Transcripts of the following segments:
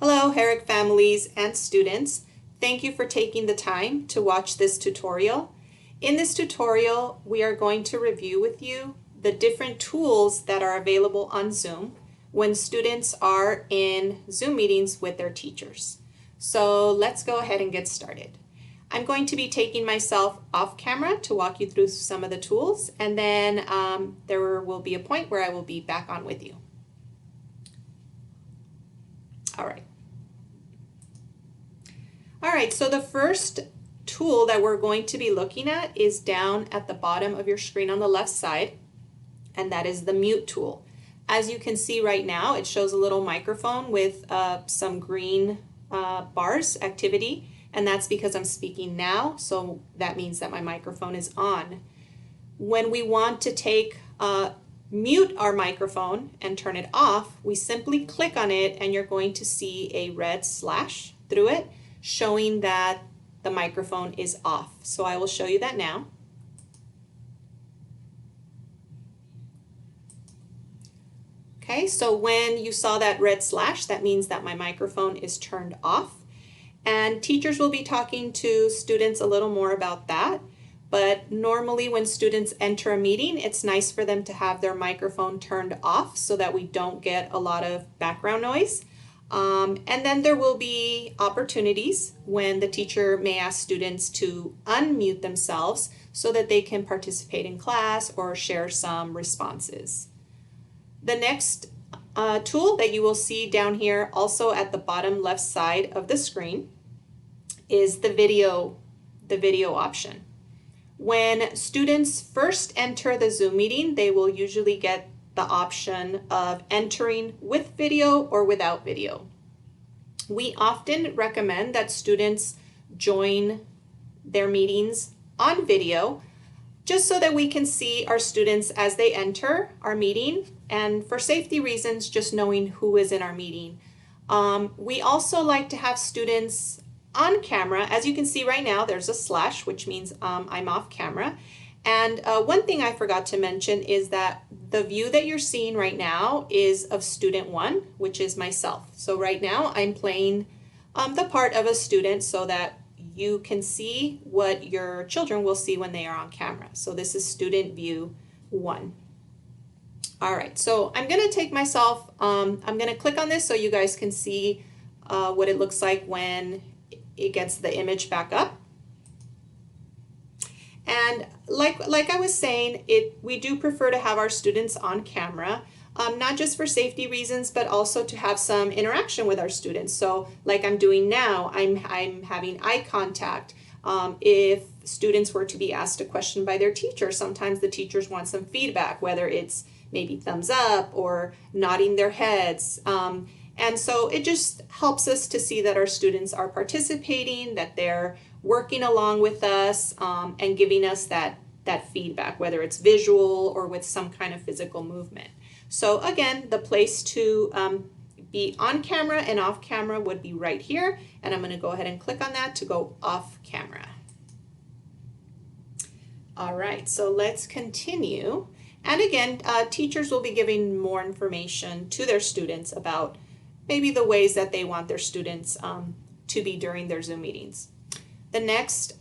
Hello, Herrick Families and students. Thank you for taking the time to watch this tutorial. In this tutorial, we are going to review with you the different tools that are available on Zoom when students are in Zoom meetings with their teachers. So let's go ahead and get started. I'm going to be taking myself off camera to walk you through some of the tools, and then there will be a point where I will be back on with you. All right, so the first tool that we're going to be looking at is down at the bottom of your screen on the left side, and that is the mute tool. As you can see right now, it shows a little microphone with some green bars activity, and that's because I'm speaking now, so that means that my microphone is on. When we want to mute our microphone and turn it off, we simply click on it and you're going to see a red slash through it showing that the microphone is off. So I will show you that now. Okay, so when you saw that red slash, that means that my microphone is turned off. And teachers will be talking to students a little more about that. But normally when students enter a meeting, it's nice for them to have their microphone turned off so that we don't get a lot of background noise. And then there will be opportunities when the teacher may ask students to unmute themselves so that they can participate in class or share some responses. The next tool that you will see down here also at the bottom left side of the screen is the video option. When students first enter the Zoom meeting, they will usually get the option of entering with video or without video. We often recommend that students join their meetings on video just so that we can see our students as they enter our meeting, and for safety reasons, just knowing who is in our meeting. We also like to have students on camera. As you can see right now, there's a slash, which means I'm off camera. And one thing I forgot to mention is that the view that you're seeing right now is of student 1, which is myself. So right now I'm playing the part of a student so that you can see what your children will see when they are on camera. So this is student view 1. All right, so I'm going to take myself, I'm going to click on this so you guys can see what it looks like when it gets the image back up. And like I was saying, we do prefer to have our students on camera, not just for safety reasons, but also to have some interaction with our students. So like I'm doing now, I'm having eye contact. If students were to be asked a question by their teacher, sometimes the teachers want some feedback, whether it's maybe thumbs up or nodding their heads. And so it just helps us to see that our students are participating, that they're working along with us and giving us that feedback, whether it's visual or with some kind of physical movement. So again, the place to be on camera and off camera would be right here, and I'm going to go ahead and click on that to go off camera. All right, so let's continue. And again, teachers will be giving more information to their students about maybe the ways that they want their students to be during their Zoom meetings. The next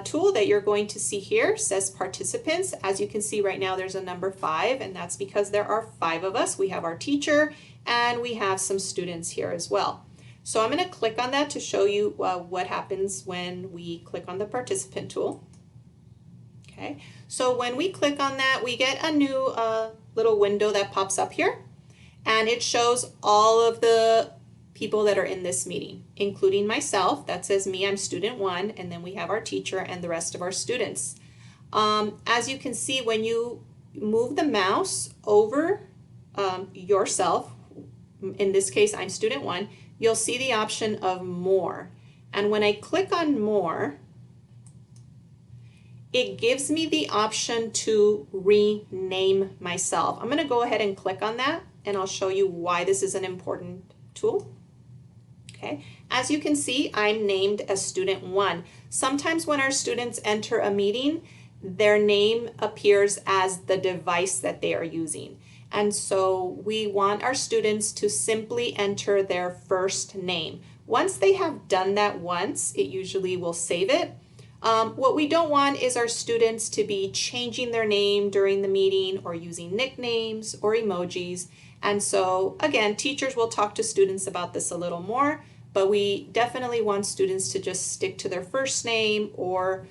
tool that you're going to see here says participants. As you can see right now, there's a number 5, and that's because there are 5 of us. We have our teacher and we have some students here as well. So I'm going to click on that to show you what happens when we click on the participant tool. Okay, so when we click on that, we get a new little window that pops up here, and it shows all of the people that are in this meeting, including myself. That says me, I'm student 1, and then we have our teacher and the rest of our students. As you can see, when you move the mouse over yourself, in this case I'm student 1, you'll see the option of more. And when I click on more, it gives me the option to rename myself. I'm going to go ahead and click on that, and I'll show you why this is an important tool. Okay, as you can see, I'm named as student 1. Sometimes when our students enter a meeting, their name appears as the device that they are using. And so we want our students to simply enter their first name. Once they have done that once, it usually will save it. What we don't want is our students to be changing their name during the meeting or using nicknames or emojis. And so again, teachers will talk to students about this a little more, but we definitely want students to just stick to their first name or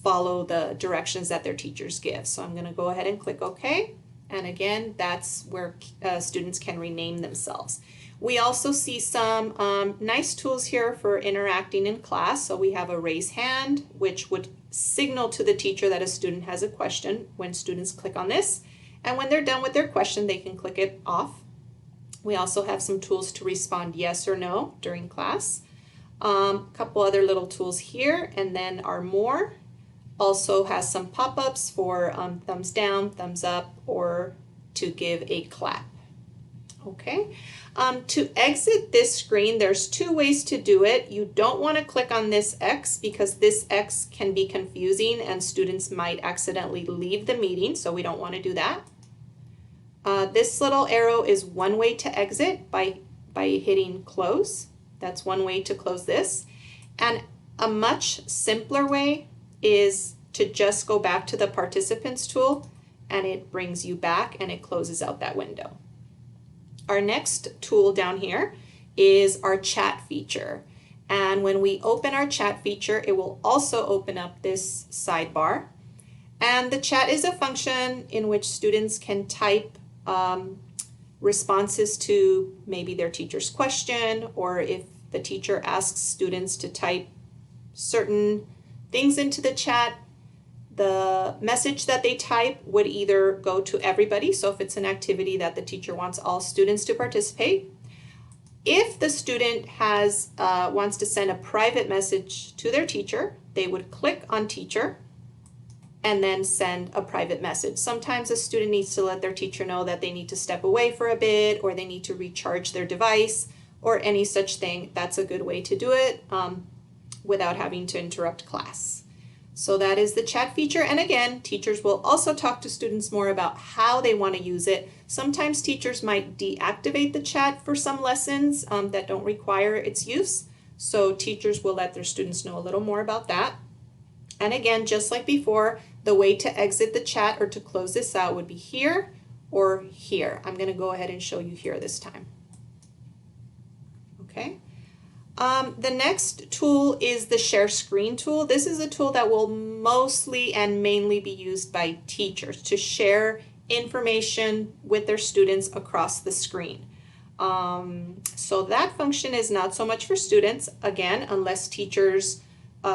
follow the directions that their teachers give. So I'm going to go ahead and click OK. And again, that's where students can rename themselves. We also see some nice tools here for interacting in class. So we have a raise hand, which would signal to the teacher that a student has a question when students click on this. And when they're done with their question, they can click it off. We also have some tools to respond yes or no during class. A couple other little tools here, and then our more also has some pop-ups for thumbs down, thumbs up, or to give a clap. Okay. To exit this screen, there's two ways to do it. You don't want to click on this X because this X can be confusing and students might accidentally leave the meeting, so we don't want to do that. This little arrow is one way to exit by hitting close. That's one way to close this. And a much simpler way is to just go back to the participants tool, and it brings you back and it closes out that window. Our next tool down here is our chat feature. And when we open our chat feature, it will also open up this sidebar. And the chat is a function in which students can type responses to maybe their teacher's question, or if the teacher asks students to type certain things into the chat, the message that they type would either go to everybody, so if it's an activity that the teacher wants all students to participate. If the student wants to send a private message to their teacher, they would click on teacher and then send a private message. Sometimes a student needs to let their teacher know that they need to step away for a bit, or they need to recharge their device, or any such thing. That's a good way to do it without having to interrupt class. So that is the chat feature. And again, teachers will also talk to students more about how they want to use it. Sometimes teachers might deactivate the chat for some lessons that don't require its use. So teachers will let their students know a little more about that. And again, just like before, the way to exit the chat or to close this out would be here or here. I'm going to go ahead and show you here this time. Okay. The next tool is the share screen tool. This is a tool that will mostly and mainly be used by teachers to share information with their students across the screen. So that function is not so much for students, again, unless teachers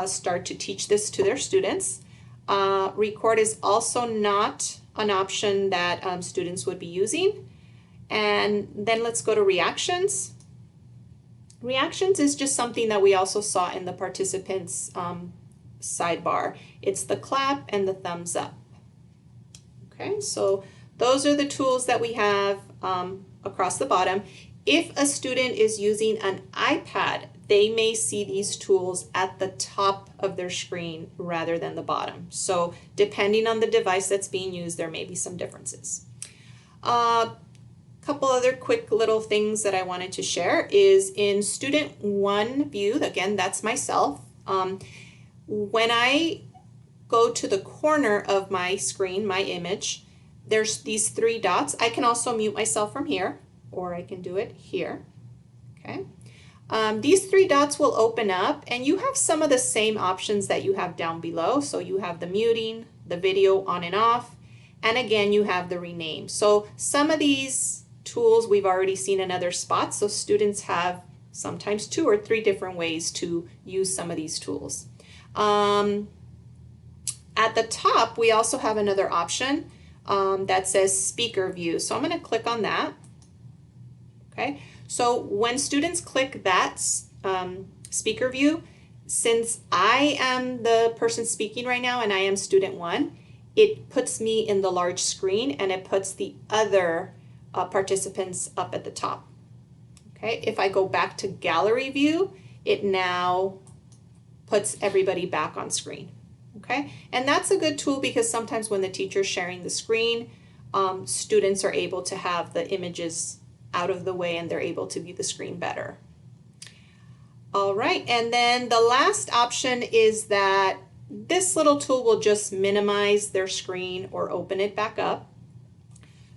start to teach this to their students. Record is also not an option that students would be using. And then let's go to reactions. Reactions is just something that we also saw in the participants sidebar. It's the clap and the thumbs up. Okay, so those are the tools that we have across the bottom. If a student is using an iPad, they may see these tools at the top of their screen rather than the bottom. So depending on the device that's being used, there may be some differences. Couple other quick little things that I wanted to share is in student 1 view, again, that's myself. When I go to the corner of my screen, my image, there's these 3 dots. I can also mute myself from here, or I can do it here. Okay. These 3 dots will open up, and you have some of the same options that you have down below. So you have the muting, the video on and off, and again, you have the rename. So some of these tools we've already seen in other spots, so students have sometimes 2 or 3 different ways to use some of these tools. At the top, we also have another option that says speaker view. So I'm going to click on that. Okay, so when students click that speaker view, since I am the person speaking right now and I am student 1, it puts me in the large screen and it puts the other participants up at the top. Okay, if I go back to gallery view, it now puts everybody back on screen. Okay, and that's a good tool because sometimes when the teacher's sharing the screen, students are able to have the images out of the way and they're able to view the screen better. All right, and then the last option is that this little tool will just minimize their screen or open it back up.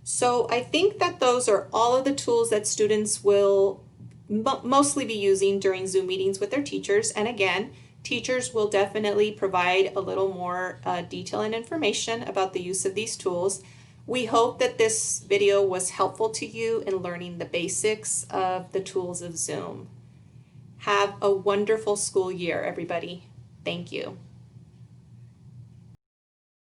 So I think that those are all of the tools that students will mostly be using during Zoom meetings with their teachers. And again, teachers will definitely provide a little more detail and information about the use of these tools. We hope that this video was helpful to you in learning the basics of the tools of Zoom. Have a wonderful school year, everybody. Thank you.